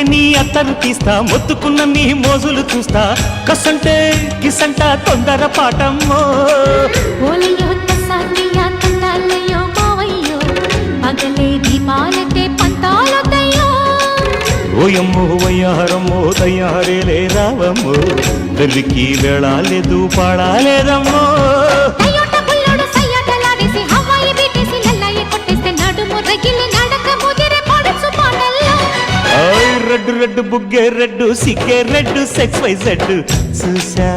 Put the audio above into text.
నీ అత్తరు తీస్తా మొత్తుకున్న నీ మోజులు చూస్తా కసంటే కిసంట తొందర పాటమ్మో ఓలయ్యో తసానియా తండాలయ్యో మావయ్యో పగలే దీపాలకే పంతాలొద్దయ్యో ఓయమ్మో వయ్యారమ్మో తయ్యారేలే రావమ్మో వెర్రికి వేళాలేదు పాడాలేదమ్మో రెడ్డు రెడ్డు బుగ్గే రెడ్డు సిగ్గే రెడ్డు సెక్స్ వై జెడ్ చూసా